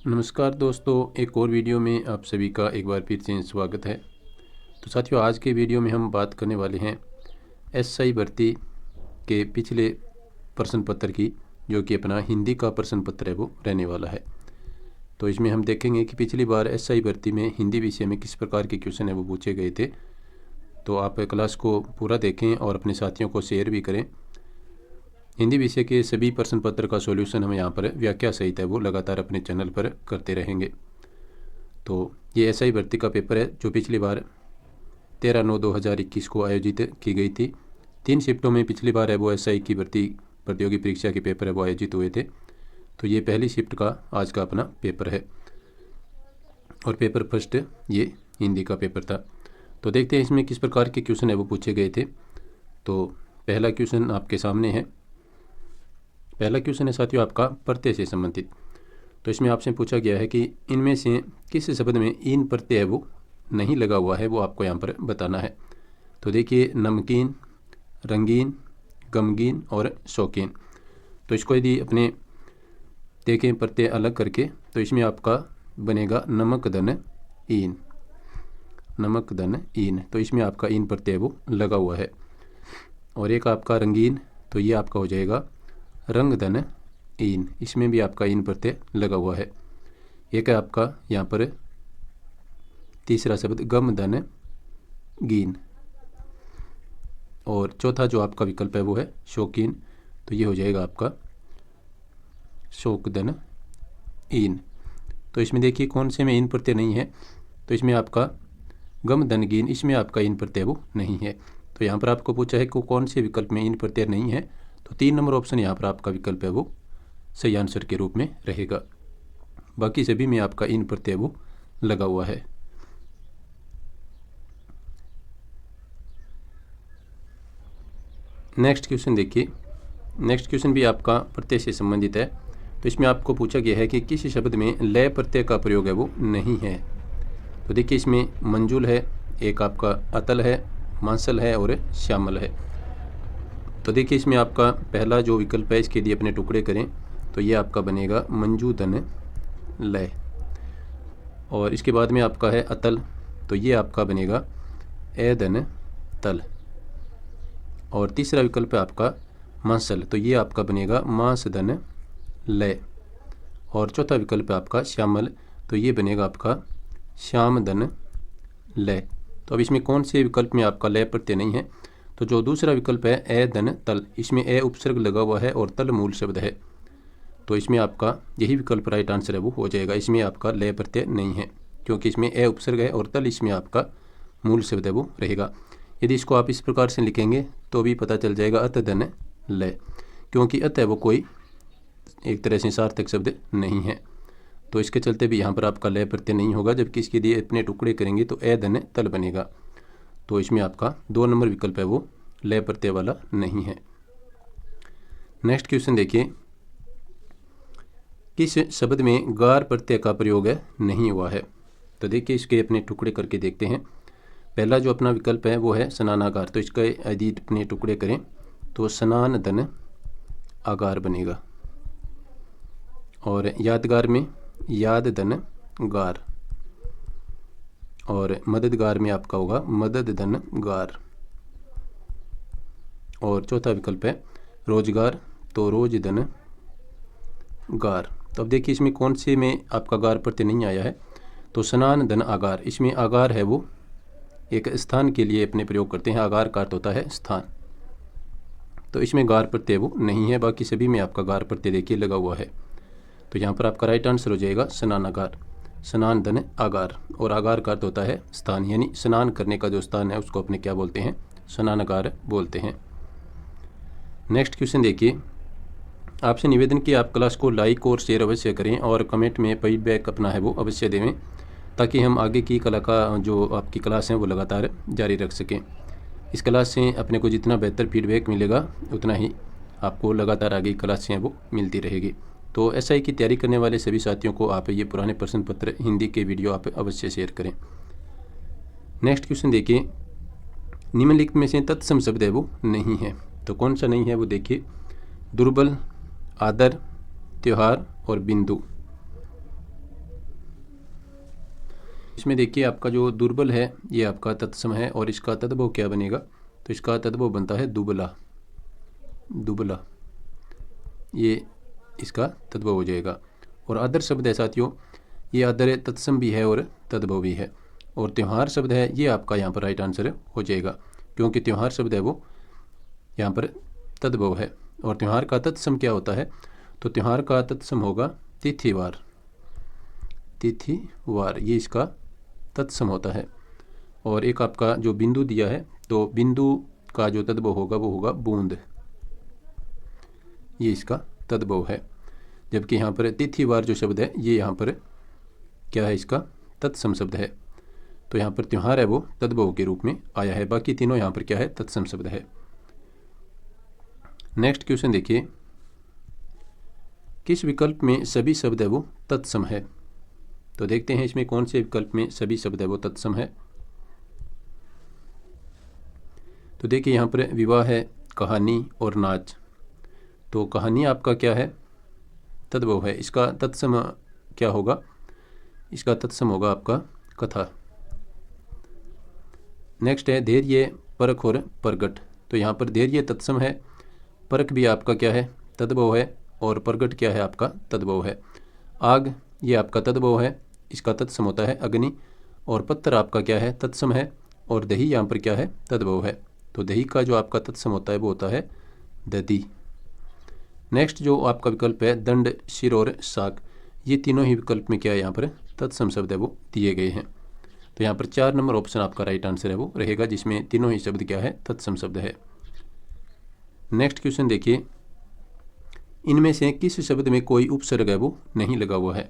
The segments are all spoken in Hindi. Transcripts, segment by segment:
नमस्कार दोस्तों, एक और वीडियो में आप सभी का एक बार फिर से स्वागत है। तो साथियों, आज के वीडियो में हम बात करने वाले हैं एसआई भर्ती के पिछले प्रश्न पत्र की, जो कि अपना हिंदी का प्रश्न पत्र है वो रहने वाला है। तो इसमें हम देखेंगे कि पिछली बार एसआई भर्ती में हिंदी विषय में किस प्रकार के क्वेश्चन है वो पूछे गए थे। तो आप क्लास को पूरा देखें और अपने साथियों को शेयर भी करें। हिंदी विषय के सभी प्रश्न पत्र का सॉल्यूशन हम यहाँ पर व्याख्या सहित है वो लगातार अपने चैनल पर करते रहेंगे। तो ये एसआई भर्ती का पेपर है जो पिछली बार 13/9/2021 को आयोजित की गई थी। 3 शिफ्टों में पिछली बार है वो एसआई की भर्ती प्रतियोगी परीक्षा के पेपर है वो आयोजित हुए थे। तो ये पहली शिफ्ट का आज का अपना पेपर है और पेपर फर्स्ट ये हिंदी का पेपर था। तो देखते हैं इसमें किस प्रकार के क्वेश्चन है वो पूछे गए थे। तो पहला क्वेश्चन आपके सामने है। पहला क्वेश्चन है साथियों आपका प्रत्यय से संबंधित। तो इसमें आपसे पूछा गया है कि इनमें से किस शब्द में इन प्रत्यय है वो नहीं लगा हुआ है, वो आपको यहाँ पर बताना है। तो देखिए, नमकीन, रंगीन, गमगीन और शौकीन। तो इसको यदि अपने देखें प्रत्यय अलग करके, तो इसमें आपका बनेगा नमक धन ईन, नमक धन ईन। तो इसमें आपका ईन प्रत्यय वो लगा हुआ है। और एक आपका रंगीन, तो ये आपका हो जाएगा रंग धन ईन, इसमें भी आपका ईन प्रत्यय लगा हुआ है। एक है आपका यहाँ पर तीसरा शब्द गम धन गीन। और चौथा जो आपका विकल्प है वो है शौकीन, तो ये हो जाएगा आपका शौक धन ईन। तो इसमें देखिए कौन से में ईन प्रत्यय नहीं है, तो इसमें आपका गम धन गीन, इसमें आपका ईन प्रत्यय वो नहीं है। तो यहाँ पर आपको पूछा है कि कौन से विकल्प में ईन प्रत्यय नहीं है, तो 3 नंबर ऑप्शन यहाँ पर आपका विकल्प है वो सही आंसर के रूप में रहेगा। बाकी सभी में आपका इन प्रत्यय वो लगा हुआ है। नेक्स्ट क्वेश्चन देखिए। नेक्स्ट क्वेश्चन भी आपका प्रत्यय से संबंधित है। तो इसमें आपको पूछा गया है कि किस शब्द में लय प्रत्यय का प्रयोग है वो नहीं है। तो देखिए, इसमें मंजुल है, एक आपका अतल है, मांसल है और श्यामल है। तो देखिए, इसमें आपका पहला जो विकल्प है इसके लिए अपने टुकड़े करें, तो ये आपका बनेगा मंजू धन लय। और इसके बाद में आपका है अतल, तो ये आपका बनेगा ए धन तल। और तीसरा विकल्प है आपका मांसल, तो ये आपका बनेगा मांस धन लय। और चौथा विकल्प है आपका श्यामल, तो ये बनेगा आपका श्याम धन लय। तो अब इसमें कौन से विकल्प में आपका लय प्रत्यय नहीं है, तो जो दूसरा विकल्प है ए धन तल, इसमें ए उपसर्ग लगा हुआ है और तल मूल शब्द है। तो इसमें आपका यही विकल्प राइट आंसर है वो हो जाएगा। इसमें आपका लय प्रत्यय नहीं है क्योंकि इसमें ए उपसर्ग है और तल इसमें आपका मूल शब्द है वो रहेगा। यदि इसको आप इस प्रकार से लिखेंगे तो भी पता चल जाएगा अत धन लय, क्योंकि अत है वो कोई एक तरह से सार्थक शब्द नहीं है। तो इसके चलते भी यहाँ पर आपका लय प्रत्यय नहीं होगा, जबकि इसके लिए अपने टुकड़े करेंगे तो ए धन तल बनेगा। तो इसमें आपका 2 नंबर विकल्प है वो लय प्रत्यय वाला नहीं है। नेक्स्ट क्वेश्चन देखिए, किस शब्द में गार प्रत्यय का प्रयोग है नहीं हुआ है। तो देखिए, इसके अपने टुकड़े करके देखते हैं। पहला जो अपना विकल्प है वो है स्नानागार, तो इसका यदि अपने टुकड़े करें तो स्नान धन आगार बनेगा। और यादगार में याद धन गार। और मददगार में आपका होगा मदद धन गार। और चौथा विकल्प है रोजगार, तो रोज धन गार। तो अब देखिए, इसमें कौन से में आपका गार प्रत्यय नहीं आया है, तो स्नान धन आगार। इसमें आगार है वो एक स्थान के लिए अपने प्रयोग करते हैं, आगार का अर्थ होता है स्थान। तो इसमें गार प्रत्यय वो नहीं है। बाकी सभी में आपका गार प्रत्यय देखिए लगा हुआ है। तो यहाँ पर आपका राइट आंसर हो जाएगा स्नानागार, स्नान धन आगार। और आगार का अर्थ होता है स्थान, यानी स्नान करने का जो स्थान है उसको अपने क्या बोलते हैं, स्नानागार बोलते हैं। नेक्स्ट क्वेश्चन देखिए। आपसे निवेदन कि आप क्लास को लाइक और शेयर अवश्य करें और कमेंट में फीडबैक अपना है वो अवश्य देवें, ताकि हम आगे की कला का जो आपकी क्लास है वो लगातार जारी रख सकें। इस क्लास से अपने को जितना बेहतर फीडबैक मिलेगा उतना ही आपको लगातार आगे की क्लास हैं वो मिलती रहेगी। तो एसआई की तैयारी करने वाले सभी साथियों को आप ये पुराने प्रश्न पत्र हिंदी के वीडियो आप अवश्य शेयर करें। नेक्स्ट क्वेश्चन देखिए, निम्नलिखित में से तत्सम शब्द है वो नहीं है। तो कौन सा नहीं है वो देखिए, दुर्बल, आदर, त्योहार और बिंदु। इसमें देखिए आपका जो दुर्बल है ये आपका तत्सम है और इसका तद्भव क्या बनेगा, तो इसका तद्भव बनता है दुबला। दुबला ये इसका तद्भव हो जाएगा। और अदर शब्द है साथियों, ये अदर तत्सम भी है और तद्भव भी है। और त्यौहार शब्द है ये आपका यहाँ पर राइट आंसर हो जाएगा, क्योंकि त्यौहार शब्द है वो यहाँ पर तद्भव है। और त्यौहार का तत्सम क्या होता है, तो त्यौहार का तत्सम होगा तिथिवार। तिथिवार ये इसका तत्सम होता है। और एक आपका जो बिंदु दिया है, तो बिंदु का जो तद्भव होगा वो होगा बूंद, ये इसका तद्भव है। जबकि यहाँ पर तिथिवार जो शब्द है ये यहाँ पर क्या है, इसका तत्सम शब्द है। तो यहाँ पर त्यौहार है वो तद्भव के रूप में आया है, बाकी तीनों यहाँ पर क्या है, तत्सम शब्द है। नेक्स्ट क्वेश्चन देखिए, किस विकल्प में सभी शब्द है वो तत्सम है। तो देखते हैं इसमें कौन से विकल्प में सभी शब्द है वो तत्सम है। तो देखिए यहाँ पर विवाह है, कहानी और नाच। तो कहानी आपका क्या है, तद्भव है। इसका तत्सम क्या होगा, इसका तत्सम होगा आपका कथा। नेक्स्ट है धैर्य, परख और प्रगट। तो यहाँ पर धैर्य तत्सम है, परख भी आपका क्या है, तद्भव है, और प्रगट क्या है, आपका तद्भव है। आग ये आपका तद्भव है, इसका तत्सम होता है अग्नि। और पत्थर आपका क्या है, तत्सम है। और दही यहाँ पर क्या है, तद्भव है। तो दही का जो आपका तत्सम होता है वो होता है दधी। नेक्स्ट जो आपका विकल्प है दंड, सिर और साग, ये तीनों ही विकल्प में क्या है, यहाँ पर तत्सम शब्द है वो दिए गए हैं। तो यहाँ पर 4 नंबर ऑप्शन आपका राइट आंसर है वो रहेगा, जिसमें तीनों ही शब्द क्या है, तत्सम शब्द है। नेक्स्ट क्वेश्चन देखिए, इनमें से किस शब्द में कोई उपसर्ग है वो नहीं लगा हुआ है।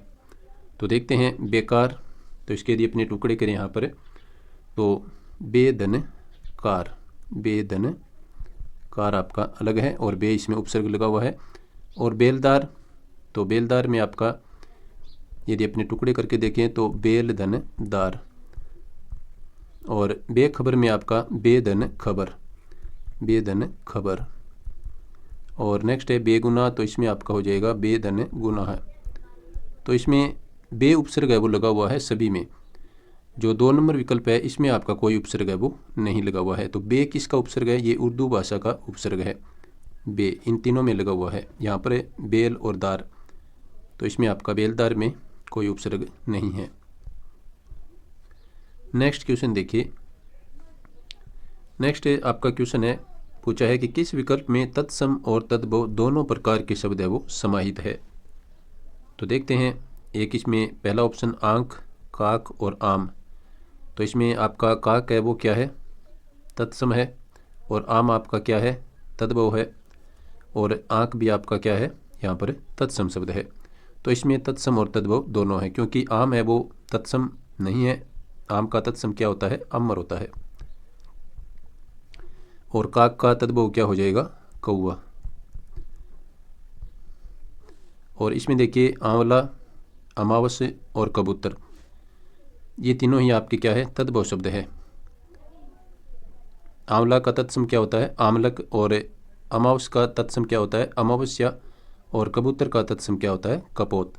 तो देखते हैं बेकार, तो इसके लिए अपने टुकड़े करें यहाँ पर। तो बेधन कार, बेधन कार आपका अलग है और बे इसमें उपसर्ग लगा हुआ है। और बेलदार, तो बेलदार में आपका यदि अपने टुकड़े करके देखें तो बेलधन दार। और बेखबर में आपका बेधन खबर, बेधन खबर। और नेक्स्ट है बेगुनाह, तो इसमें आपका हो जाएगा बेधन गुनाह। तो इसमें बे उपसर्ग है वो लगा हुआ है सभी में। जो 2 नंबर विकल्प है इसमें आपका कोई उपसर्ग है वो नहीं लगा हुआ है। तो बे किसका उपसर्ग है, ये उर्दू भाषा का उपसर्ग है। बे इन तीनों में लगा हुआ है। यहाँ पर बेल और दार, तो इसमें आपका बेलदार में कोई उपसर्ग नहीं है। नेक्स्ट क्वेश्चन देखिए, नेक्स्ट आपका क्वेश्चन है, पूछा है कि किस विकल्प में तत्सम और तद्भव दोनों प्रकार के शब्द है वो समाहित है। तो देखते हैं, एक इसमें पहला ऑप्शन आंख, काक और आम। तो इसमें आपका काक है वो क्या है, तत्सम है। और आम आपका क्या है, तद्भव है। और आंख भी आपका क्या है, यहाँ पर तत्सम शब्द है। तो इसमें तत्सम और तद्भव दोनों है, क्योंकि आम है वो तत्सम नहीं है। आम का तत्सम क्या होता है, अमर होता है। और काक का तद्भव क्या हो जाएगा, कौवा। और इसमें देखिए आंवला, अमावस और कबूतर, ये तीनों ही आपके क्या है, तद्भव शब्द है। आंवला का तत्सम क्या होता है, आमलक। और अमावस का तत्सम क्या होता है, अमावस्या। और कबूतर का तत्सम क्या होता है, कपोत।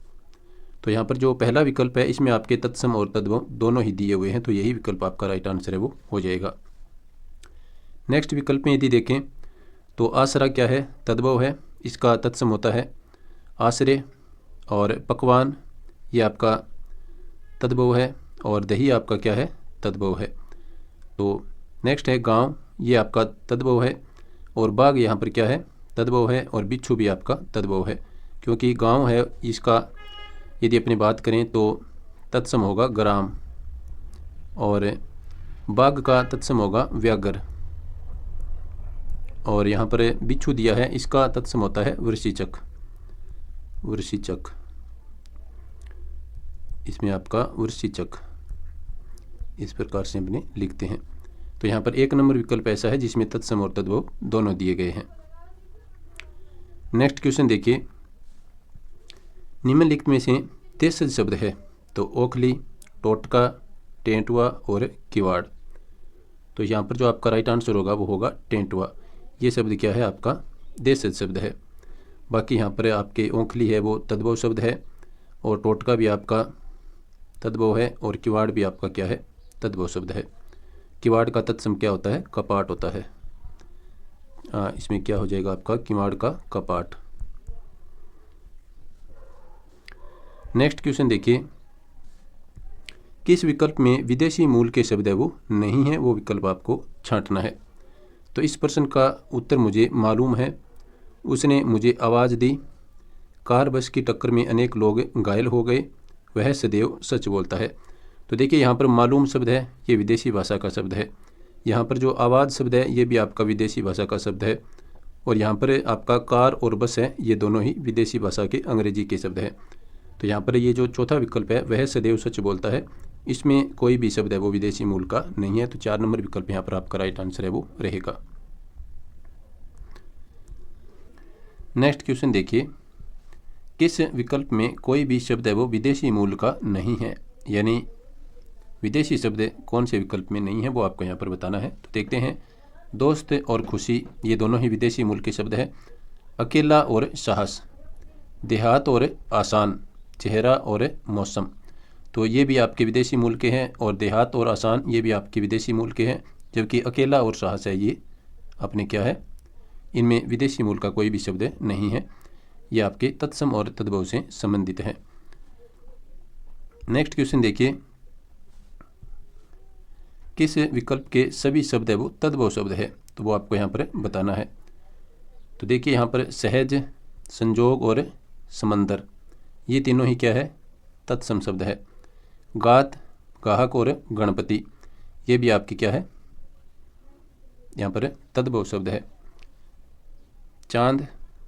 तो यहाँ पर जो पहला विकल्प है इसमें आपके तत्सम और तद्भव दोनों ही दिए हुए हैं, तो यही विकल्प आपका राइट आंसर है वो हो जाएगा। नेक्स्ट विकल्प में यदि देखें तो आसरा क्या है, तद्भव है, इसका तत्सम होता है आश्रय। और पकवान ये आपका तद्भव है। और दही आपका क्या है, तद्भव है। तो नेक्स्ट है गांव, ये आपका तद्भव है। और बाग यहाँ पर क्या है, तद्भव है। और बिच्छू भी आपका तद्भव है, क्योंकि गांव है इसका यदि अपनी बात करें तो तत्सम होगा ग्राम। और बाग का तत्सम होगा व्याघ्र। और यहाँ पर बिच्छू दिया है, इसका तत्सम होता है वृश्चिचक, वृश्चिचक। इसमें आपका वृश्चिचक इस प्रकार से अपने लिखते हैं। तो यहाँ पर 1 नंबर विकल्प ऐसा है जिसमें तत्सम और तद्भव दोनों दिए गए हैं। नेक्स्ट क्वेश्चन देखिए, निम्नलिखित में से देशज शब्द है। तो ओखली, टोटका, टेंटुआ और किवाड़। तो यहाँ पर जो आपका राइट आंसर होगा वो होगा टेंटुआ। ये शब्द क्या है, आपका देशज शब्द है। बाकी यहाँ पर आपके ओखली है वो तद्भव शब्द है। और टोटका भी आपका तद्भव है, और किवाड़ भी आपका क्या है, तद्भव शब्द है। किवाड़ का तत्सम क्या होता है, कपाट होता है। इसमें क्या हो जाएगा आपका, किवाड़ का कपाट। नेक्स्ट क्वेश्चन देखिए, किस विकल्प में विदेशी मूल के शब्द है वो नहीं है, वो विकल्प आपको छांटना है। तो इस प्रश्न का उत्तर मुझे मालूम है, उसने मुझे आवाज़ दी, कार बस की टक्कर में अनेक लोग घायल हो गए, वह सदैव सच बोलता है। तो देखिए यहाँ पर मालूम शब्द है, ये विदेशी भाषा का शब्द है। यहाँ पर जो आवाज़ शब्द है ये भी आपका विदेशी भाषा का शब्द है, और यहाँ पर आपका कार और बस है, ये दोनों ही विदेशी भाषा के अंग्रेजी के शब्द हैं। तो यहाँ पर ये जो चौथा विकल्प है वह सदैव सच बोलता है, इसमें कोई भी शब्द है वो विदेशी मूल का नहीं है। तो 4 नंबर विकल्प यहाँ पर आपका राइट आंसर है वो रहेगा। नेक्स्ट क्वेश्चन देखिए, किस विकल्प में कोई भी शब्द है वो विदेशी मूल का नहीं है, यानी विदेशी शब्द कौन से विकल्प में नहीं है वो आपको यहाँ पर बताना है। तो देखते हैं, दोस्त और खुशी ये दोनों ही विदेशी मूल के शब्द हैं। अकेला और साहस, देहात और आसान, चेहरा और मौसम, तो ये भी आपके विदेशी मूल के हैं, और देहात और आसान ये भी आपके विदेशी मूल के हैं। जबकि अकेला और साहस है ये अपने क्या है, इनमें विदेशी मूल का कोई भी शब्द नहीं है, ये आपके तत्सम और तद्भव से संबंधित है। नेक्स्ट क्वेश्चन देखिए, किस विकल्प के सभी शब्द है वो तद्भव शब्द है, तो वो आपको यहाँ पर बताना है। तो देखिए यहाँ पर सहज, संजोग और समंदर ये तीनों ही क्या है, तत्सम शब्द है। गात, गाहक और गणपति ये भी आपकी क्या है, यहाँ पर तद्भव शब्द है। चांद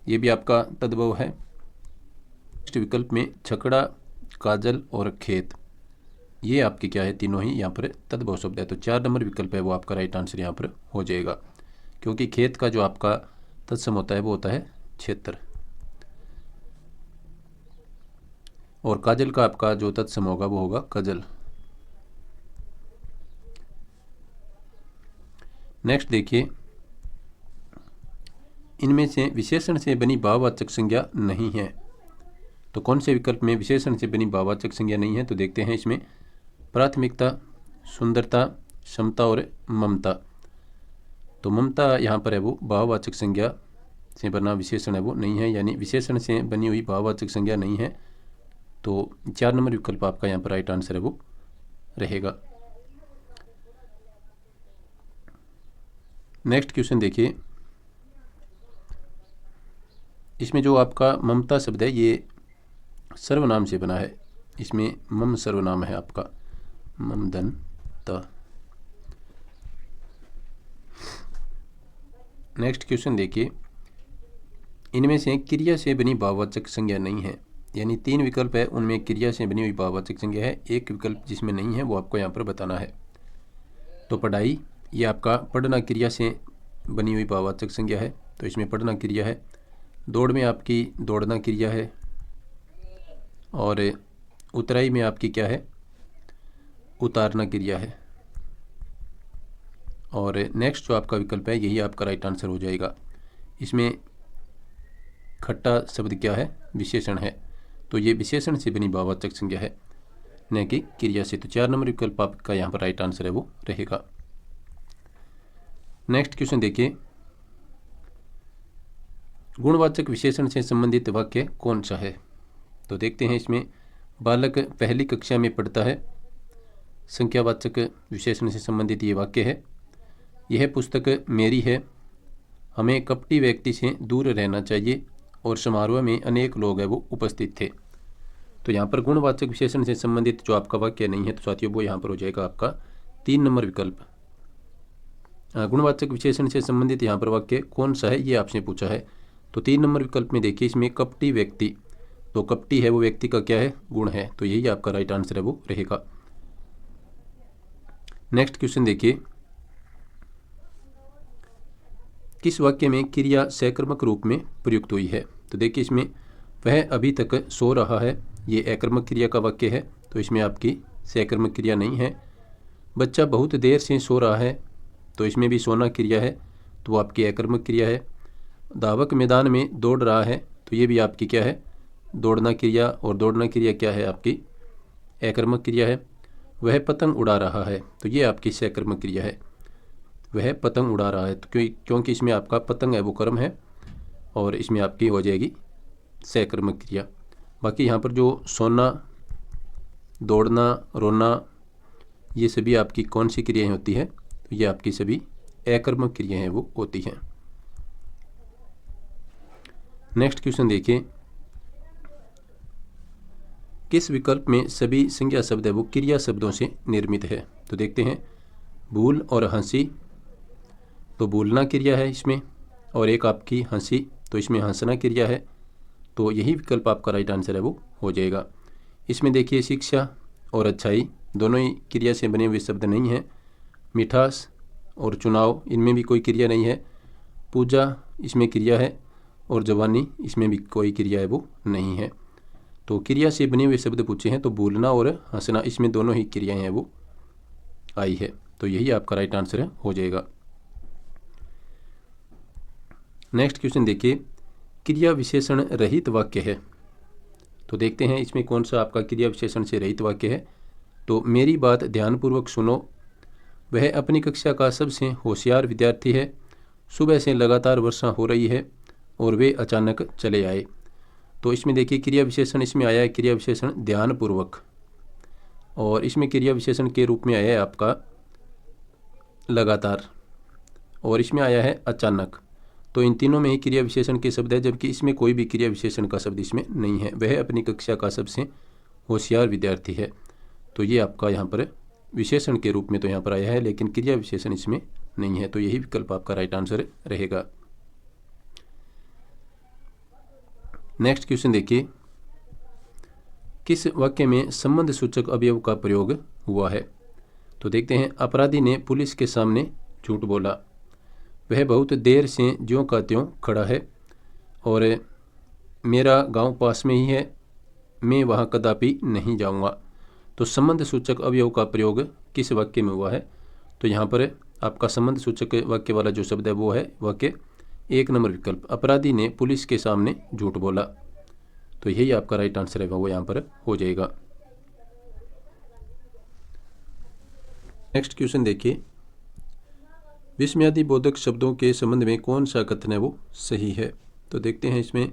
ये भी आपका तद्भव है। नेक्स्ट विकल्प में छकड़ा, काजल और खेत ये आपके क्या है, तीनों ही यहाँ पर तद्भव शब्द है। तो 4 नंबर विकल्प है वो आपका राइट आंसर यहाँ पर हो जाएगा, क्योंकि खेत का जो आपका तत्सम होता है वो होता है क्षेत्र, और काजल का आपका जो तत्सम होगा वो होगा कजल। नेक्स्ट देखिए, इनमें से विशेषण से बनी भाववाचक संज्ञा नहीं है, तो कौन से विकल्प में विशेषण से बनी भाववाचक संज्ञा नहीं है। तो देखते हैं, इसमें प्राथमिकता, सुंदरता, समता और ममता। तो ममता यहाँ पर है वो भाववाचक संज्ञा से बना विशेषण है वो नहीं है, यानी विशेषण से बनी हुई भाववाचक संज्ञा नहीं है। तो 4 नंबर विकल्प आपका यहाँ पर राइट आंसर है वो रहेगा। नेक्स्ट क्वेश्चन देखिए, इसमें जो आपका ममता शब्द है ये सर्वनाम से बना है, इसमें मम सर्वनाम है आपका, ममदन त। नेक्स्ट क्वेश्चन देखिए, इनमें से क्रिया से बनी भाववाचक संज्ञा नहीं है, यानी 3 विकल्प है उनमें क्रिया से बनी हुई भाववाचक संज्ञा है, एक विकल्प जिसमें नहीं है वो आपको यहाँ पर बताना है। तो पढ़ाई ये आपका पढ़ना क्रिया से बनी हुई भाववाचक संज्ञा है, तो इसमें पढ़ना क्रिया है। दौड़ में आपकी दौड़ना क्रिया है, और उतराई में आपकी क्या है, उतारना क्रिया है। और नेक्स्ट जो आपका विकल्प है यही आपका राइट आंसर हो जाएगा। इसमें खट्टा शब्द क्या है, विशेषण है, तो ये विशेषण से बनी भाववाचक संज्ञा है, न कि क्रिया से। तो 4 नंबर विकल्प आपका यहाँ पर राइट आंसर है वो रहेगा। नेक्स्ट क्वेश्चन देखिए, गुणवाचक विशेषण से संबंधित वाक्य कौन सा है। तो देखते हैं, इसमें बालक पहली कक्षा में पढ़ता है, संख्यावाचक विशेषण से संबंधित ये वाक्य है। यह पुस्तक मेरी है, हमें कपटी व्यक्ति से दूर रहना चाहिए, और समारोह में अनेक लोग हैं वो उपस्थित थे। तो यहाँ पर गुणवाचक विशेषण से संबंधित जो आपका वाक्य नहीं है, तो साथियों वो यहाँ पर हो जाएगा आपका 3 नंबर विकल्प। गुणवाचक विशेषण से संबंधित यहाँ पर वाक्य कौन सा है ये आपसे पूछा है। तो 3 नंबर विकल्प में देखिए, इसमें कपटी व्यक्ति, तो कपटी है वो व्यक्ति का क्या है, गुण है, तो यही आपका राइट आंसर है वो रहेगा। नेक्स्ट क्वेश्चन देखिए, किस वाक्य में क्रिया सकर्मक रूप में प्रयुक्त हुई है। तो देखिए, इसमें वह अभी तक सो रहा है, ये अकर्मक क्रिया का वाक्य है, तो इसमें आपकी सकर्मक क्रिया नहीं है। बच्चा बहुत देर से सो रहा है, तो इसमें भी सोना क्रिया है, तो वो आपकी अकर्मक क्रिया है। धावक मैदान में दौड़ रहा है, तो ये भी आपकी क्या है, दौड़ना क्रिया, और दौड़ना क्रिया क्या है आपकी अकर्मक क्रिया है। वह पतंग उड़ा रहा है, तो ये आपकी सकर्मक क्रिया है। वह पतंग उड़ा रहा है, तो क्योंकि इसमें आपका पतंग है वो कर्म है और इसमें आपकी हो जाएगी सकर्मक क्रिया। बाकी यहाँ पर जो सोना, दौड़ना, रोना, ये सभी आपकी कौन सी क्रियाएं होती है, तो ये आपकी सभी अकर्मक क्रियाएं हैं वो होती हैं। नेक्स्ट क्वेश्चन देखिए, किस विकल्प में सभी संज्ञा शब्द है वो क्रिया शब्दों से निर्मित है। तो देखते हैं, भूल और हंसी, तो भूलना क्रिया है इसमें, और एक आपकी हंसी, तो इसमें हंसना क्रिया है। तो यही विकल्प आपका राइट आंसर है वो हो जाएगा। इसमें देखिए, शिक्षा और अच्छाई दोनों ही क्रिया से बने हुए शब्द नहीं हैं। मिठास और चुनाव, इनमें भी कोई क्रिया नहीं है। पूजा इसमें क्रिया है, और जवानी इसमें भी कोई क्रिया है वो नहीं है। तो क्रिया से बने हुए शब्द पूछे हैं, तो भूलना और हंसना इसमें दोनों ही क्रियाएं हैं वो आई है। तो यही आपका राइट आंसर हो जाएगा। नेक्स्ट क्वेश्चन देखिए, क्रिया विशेषण रहित वाक्य है। तो देखते हैं इसमें कौन सा आपका क्रिया विशेषण से रहित वाक्य है। तो मेरी बात ध्यानपूर्वक सुनो, वह अपनी कक्षा का सबसे होशियार विद्यार्थी है। सुबह से लगातार वर्षा हो रही है और वे अचानक चले आए। तो इसमें देखिए, क्रिया विशेषण इसमें आया है क्रिया विशेषण ध्यानपूर्वक, और इसमें क्रिया विशेषण के रूप में आया है आपका लगातार, और इसमें आया है अचानक। तो इन तीनों में ही क्रिया विशेषण के शब्द है, जबकि इसमें कोई भी क्रिया विशेषण का शब्द इसमें नहीं है। वह अपनी कक्षा का सबसे होशियार विद्यार्थी है, तो ये आपका यहाँ पर विशेषण के रूप में तो यहाँ पर आया है, लेकिन क्रिया विशेषण इसमें नहीं है। तो यही विकल्प आपका राइट आंसर रहेगा। नेक्स्ट क्वेश्चन देखिए, किस वाक्य में संबंध सूचक अवयव का प्रयोग हुआ है। तो देखते हैं, अपराधी ने पुलिस के सामने झूठ बोला। वह बहुत देर से ज्यों का त्यों खड़ा है, और मेरा गांव पास में ही है, मैं वहां कदापि नहीं जाऊंगा। तो संबंध सूचक अवयव का प्रयोग किस वाक्य में हुआ है। तो यहाँ पर आपका संबंध सूचक वाक्य वाला जो शब्द है वो है वाक्य 1 नंबर विकल्प, अपराधी ने पुलिस के सामने झूठ बोला। तो यही आपका राइट आंसर है वो यहाँ पर हो जाएगा। नेक्स्ट क्वेश्चन देखिए, विस्मयादि बोधक शब्दों के संबंध में कौन सा कथन है वो सही है। तो देखते हैं, इसमें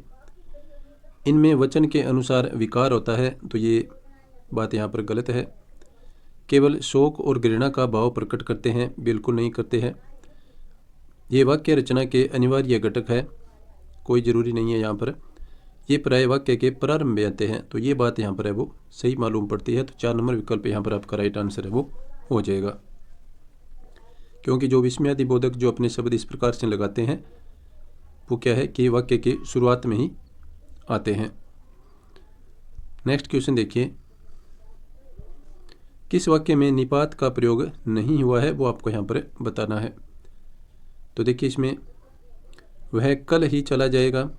इनमें वचन के अनुसार विकार होता है, तो ये बात यहाँ पर गलत है। केवल शोक और घृणा का भाव प्रकट करते हैं, बिल्कुल नहीं करते हैं। ये वाक्य रचना के अनिवार्य घटक है, कोई ज़रूरी नहीं है। यहाँ पर ये प्राय वाक्य के प्रारंभ में आते हैं, तो ये बात यहाँ पर है वो सही मालूम पड़ती है। तो 4 नंबर विकल्प यहाँ पर आपका राइट आंसर है वो हो जाएगा, क्योंकि जो विस्मयादि बोधक जो अपने शब्द इस प्रकार से लगाते हैं वो क्या है कि वाक्य की शुरुआत में ही आते हैं। नेक्स्ट क्वेश्चन देखिए, किस वाक्य में निपात का प्रयोग नहीं हुआ है वो आपको यहाँ पर बताना है। तो देखिए, इसमें वह कल ही चला जाएगा,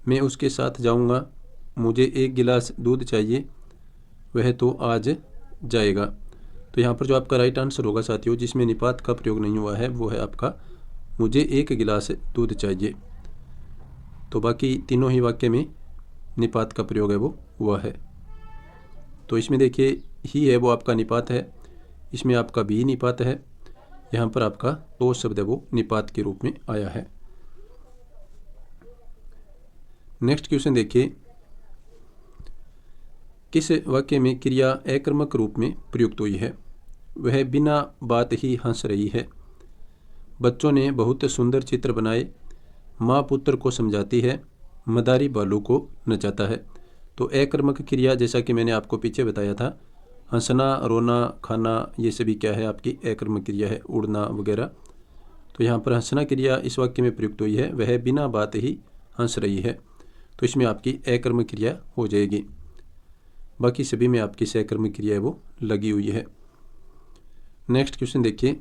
मैं उसके साथ जाऊंगा, मुझे 1 गिलास दूध चाहिए, वह तो आज जाएगा। तो यहाँ पर जो आपका राइट आंसर होगा साथियों, जिसमें निपात का प्रयोग नहीं हुआ है वो है आपका मुझे 1 गिलास दूध चाहिए। तो बाकी तीनों ही वाक्य में निपात का प्रयोग है वो हुआ है। तो इसमें देखिए, ही है वो आपका निपात है, इसमें आपका भी निपात है, यहाँ पर आपका 2 शब्द है वो निपात के रूप में आया है। नेक्स्ट क्वेश्चन देखिए, किस वाक्य में क्रिया अकर्मक रूप में प्रयुक्त हुई है। वह बिना बात ही हंस रही है। बच्चों ने बहुत सुंदर चित्र बनाए। माँ पुत्र को समझाती है। मदारी बालू को नचाता है। तो अकर्मक क्रिया, जैसा कि मैंने आपको पीछे बताया था, हंसना, रोना, खाना, ये सभी क्या है आपकी अकर्मक क्रिया है, उड़ना वगैरह। तो यहाँ पर हंसना क्रिया इस वाक्य में प्रयुक्त हुई है, वह बिना बात ही हंस रही है, तो इसमें आपकी अकर्मक क्रिया हो जाएगी। बाकी सभी में आपकी सकर्मक क्रिया है वो लगी हुई है। नेक्स्ट क्वेश्चन देखिए,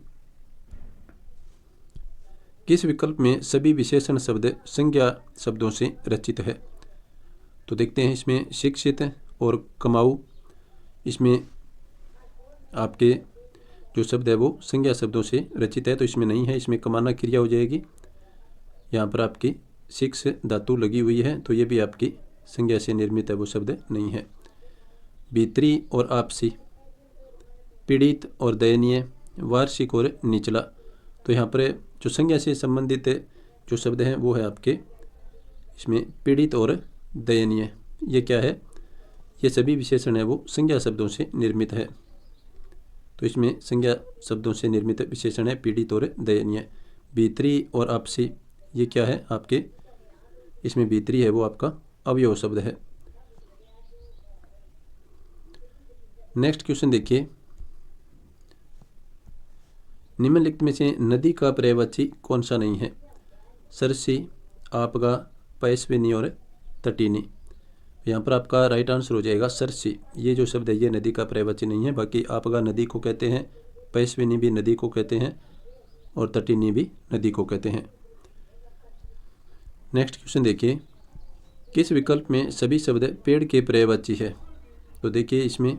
किस विकल्प में सभी विशेषण शब्द संज्ञा शब्दों से रचित है। तो देखते हैं, इसमें शिक्षित और कमाऊ, इसमें आपके जो शब्द है वो संज्ञा शब्दों से रचित है, तो इसमें नहीं है, इसमें कमाना क्रिया हो जाएगी। यहाँ पर आपकी शिक्ष धातु लगी हुई है, तो ये भी आपकी संज्ञा से निर्मित है वो शब्द नहीं है। भीतरी और आपसी, पीड़ित और दयनीय, वार्षिक और निचला। तो यहाँ पर जो संज्ञा से संबंधित जो शब्द हैं वो है आपके इसमें पीड़ित और दयनीय। ये क्या है? ये सभी विशेषण है वो संज्ञा शब्दों से निर्मित है। तो इसमें संज्ञा शब्दों से निर्मित विशेषण है पीड़ित और दयनीय। भीतरी और आपसी, ये क्या है आपके? इसमें भीतरी है वो आपका अवयव शब्द है। नेक्स्ट क्वेश्चन देखिए, निम्नलिखित में से नदी का पर्यायवाची कौन सा नहीं है? सरसी, आपगा, पैसविनी और तटीनी। यहाँ पर आपका राइट आंसर हो जाएगा सरसी। ये जो शब्द है ये नदी का पर्यायवाची नहीं है। बाकी आपगा नदी को कहते हैं, पैसविनी भी नदी को कहते हैं और तटीनी भी नदी को कहते हैं। नेक्स्ट क्वेश्चन देखिए, किस विकल्प में सभी शब्द पेड़ के पर्यायवाची है? तो देखिए इसमें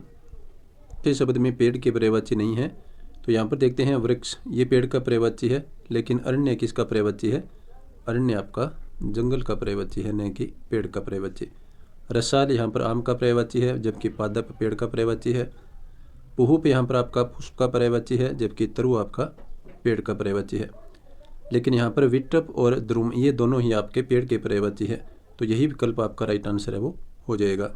किस शब्द में पेड़ के पर्यायवाची नहीं है? तो यहाँ पर देखते हैं वृक्ष, ये पेड़ का पर्यायवाची है, लेकिन अरण्य किसका पर्यायवाची है? अरण्य आपका जंगल का पर्यायवाची है, न कि पेड़ का पर्यायवाची। रसाल यहाँ पर आम का पर्यायवाची है, जबकि पादप पेड़ का पर्यायवाची है। पुहुप यहाँ पर आपका पुष्प का पर्यायवाची है, जबकि तरु आपका पेड़ का पर्यायवाची है। लेकिन यहाँ पर विट्टप और द्रुम ये दोनों ही आपके पेड़ के पर्यायवाची है। तो यही विकल्प आपका राइट आंसर है वो हो जाएगा।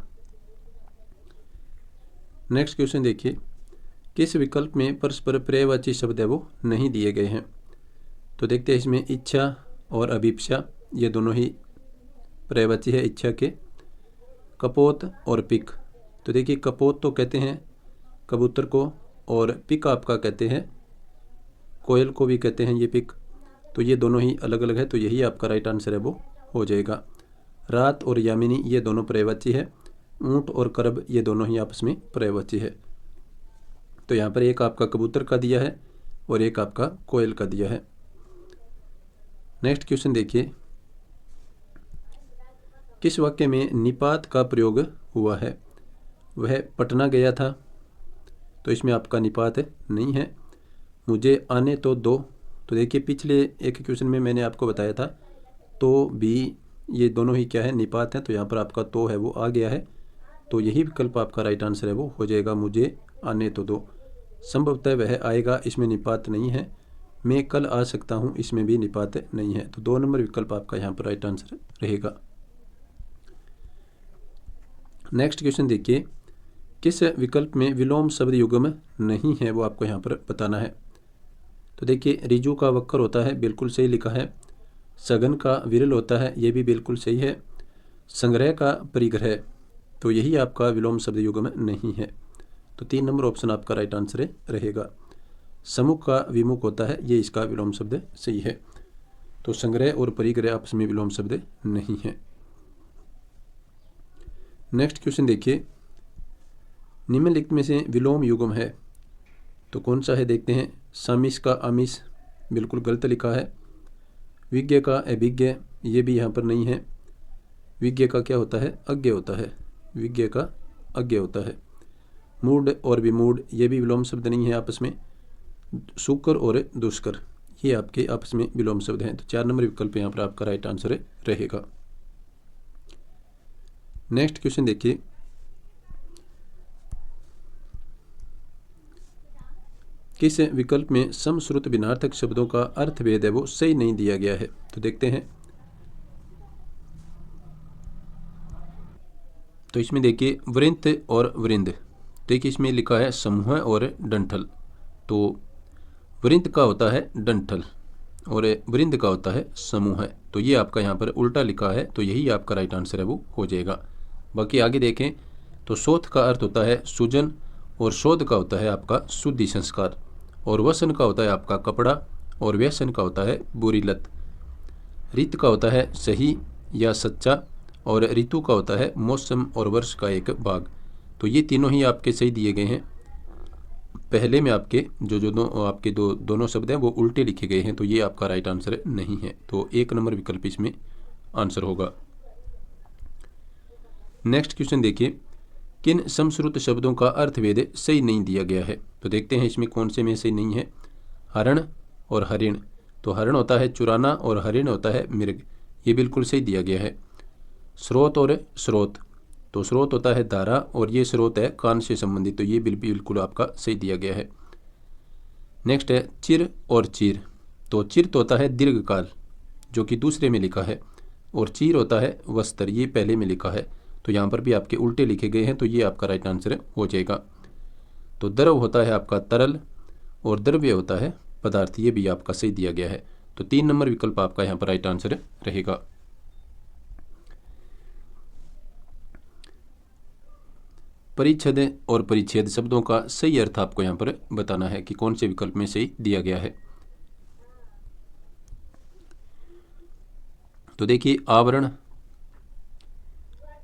नेक्स्ट क्वेश्चन देखिए, किस विकल्प में परस्पर पर्यायवाची शब्द है वो नहीं दिए गए हैं? तो देखते हैं इसमें इच्छा और अभिप्सा ये दोनों ही पर्यायवाची है इच्छा के। कपोत और पिक, तो देखिए कपोत तो कहते हैं कबूतर को और पिक आपका कहते हैं कोयल को भी कहते हैं ये पिक। तो ये दोनों ही अलग अलग है, तो यही आपका राइट आंसर है वो हो जाएगा। रात और यामिनी ये दोनों पर्यायवाची है। ऊंट और करब ये दोनों ही आपस में पर्यायवाची है। तो यहाँ पर एक आपका कबूतर का दिया है और एक आपका कोयल का दिया है। नेक्स्ट क्वेश्चन देखिए, किस वाक्य में निपात का प्रयोग हुआ है? वह पटना गया था, तो इसमें आपका निपात नहीं है। मुझे आने तो दो, तो देखिए पिछले एक क्वेश्चन में मैंने आपको बताया था तो भी ये दोनों ही क्या है निपात है। तो यहाँ पर आपका तो है वो आ गया है, तो यही विकल्प आपका राइट आंसर है वो हो जाएगा। मुझे आने तो दो, संभवतः वह आएगा, इसमें निपात नहीं है। मैं कल आ सकता हूँ, इसमें भी निपात नहीं है। तो 2 नंबर विकल्प आपका यहाँ पर राइट आंसर रहेगा। नेक्स्ट क्वेश्चन देखिए, किस विकल्प में विलोम शब्द युग्म नहीं है वो आपको यहाँ पर बताना है। तो देखिए रिजु का वक्र होता है, बिल्कुल सही लिखा है। सघन का विरल होता है, ये भी बिल्कुल सही है। संग्रह का परिग्रह, तो यही आपका विलोम शब्द युग्म नहीं है। तो 3 नंबर ऑप्शन आपका राइट आंसर रहेगा। सम्मुख का विमुख होता है, ये इसका विलोम शब्द सही है। तो संग्रह और परिग्रह आपस में विलोम शब्द नहीं है। नेक्स्ट क्वेश्चन देखिए, निम्नलिखित में से विलोम युग्म है तो कौन सा है? देखते हैं। सामिस का आमिष, बिल्कुल गलत लिखा है। विज्ञ का अभिज्ञ, ये भी यहाँ पर नहीं है। विज्ञ का क्या होता है? अज्ञ होता है। विज्ञ का अज्ञ होता है। मूढ़ और विमूढ़, ये भी विलोम शब्द नहीं है आपस में। शुकर और दुष्कर, ये आपके आपस में विलोम शब्द हैं। तो 4 नंबर विकल्प यहाँ पर आपका राइट आंसर रहेगा। नेक्स्ट क्वेश्चन देखिए, किस विकल्प में समश्रुत भिन्नार्थक शब्दों का अर्थभेद है वो सही नहीं दिया गया है? तो देखते हैं। तो इसमें देखिए वृंत और वृंद, देखिए इसमें लिखा है समूह और डंठल। तो वृंत का होता है डंठल और वृंद का होता है समूह। तो ये आपका यहाँ पर उल्टा लिखा है, तो यही आपका राइट आंसर है वो हो जाएगा। बाकी आगे देखें तो शोथ का अर्थ होता है सुजन और शोध का होता है आपका शुद्धि संस्कार और वसन का होता है आपका कपड़ा और व्यसन का होता है बुरी लत। रित का होता है सही या सच्चा और ऋतु का होता है मौसम और वर्ष का एक भाग। तो ये तीनों ही आपके सही दिए गए हैं। पहले में आपके आपके दोनों शब्द हैं वो उल्टे लिखे गए हैं, तो ये आपका राइट आंसर नहीं है। तो 1 नंबर विकल्प इसमें आंसर होगा। नेक्स्ट क्वेश्चन देखिए, किन समश्रुत शब्दों का अर्थभेद सही नहीं दिया गया है? तो देखते हैं इसमें कौन से में सही नहीं है। हरण और हरिण, तो हरण होता है चुराना और हरिण होता है मृग, ये बिल्कुल सही दिया गया है। स्रोत और स्रोत, तो स्रोत होता है धारा और ये स्रोत है कान से संबंधित, तो ये बिल्कुल आपका सही दिया गया है। नेक्स्ट है चिर और चीर। तो चिर तो होता है दीर्घकाल जो कि दूसरे में लिखा है, और चीर होता है वस्त्र, ये पहले में लिखा है। तो यहाँ पर भी आपके उल्टे लिखे गए हैं, तो ये आपका राइट आंसर हो जाएगा। तो द्रव होता है आपका तरल और द्रव्य होता है पदार्थ, ये भी आपका सही दिया गया है। तो 3 नंबर विकल्प आपका यहाँ पर राइट आंसर रहेगा। परिच्छेद और परिच्छेद शब्दों का सही अर्थ आपको यहाँ पर बताना है कि कौन से विकल्प में सही दिया गया है। तो देखिए आवरण,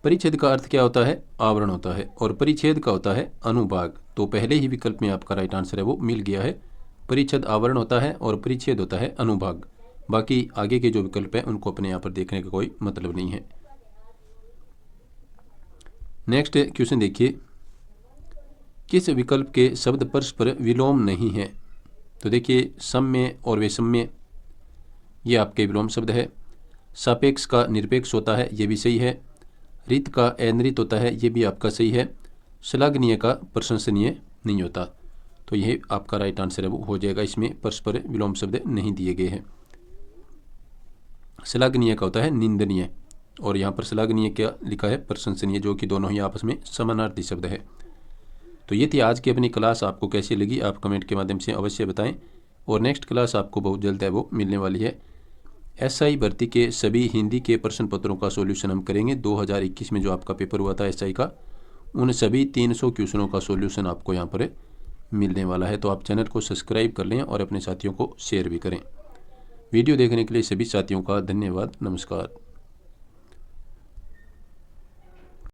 परिच्छेद का अर्थ क्या होता है, आवरण होता है, और परिच्छेद का होता है अनुभाग। तो पहले ही विकल्प में आपका राइट आंसर है वो मिल गया है। परिच्छेद आवरण होता है और परिच्छेद होता है अनुभाग। बाकी आगे के जो विकल्प हैं उनको अपने यहाँ पर देखने का कोई मतलब नहीं है। नेक्स्ट क्वेश्चन देखिए, किस विकल्प के शब्द परस्पर विलोम नहीं है। तो देखिए सम्य और वैषम्य ये आपके विलोम शब्द है। सापेक्ष का निरपेक्ष होता है, ये भी सही है। रित का अनृत होता है, ये भी आपका सही है। श्लाघनीय का प्रशंसनीय नहीं होता, तो यह आपका राइट आंसर है वो हो जाएगा। इसमें परस्पर विलोम शब्द नहीं दिए गए हैं। श्लाघनीय का होता है निंदनीय, और यहाँ पर श्लाघनीय क्या लिखा है, प्रशंसनीय, जो कि दोनों ही आपस में समानार्थी शब्द है। तो ये थी आज की अपनी क्लास। आपको कैसी लगी आप कमेंट के माध्यम से अवश्य बताएं, और नेक्स्ट क्लास आपको बहुत जल्द है वो मिलने वाली है। एसआई भर्ती के सभी हिंदी के प्रश्न पत्रों का सॉल्यूशन हम करेंगे। 2021 में जो आपका पेपर हुआ था एसआई का, उन सभी 300 क्वेश्चनों का सॉल्यूशन आपको यहाँ पर मिलने वाला है। तो आप चैनल को सब्सक्राइब कर लें और अपने साथियों को शेयर भी करें। वीडियो देखने के लिए सभी साथियों का धन्यवाद। नमस्कार।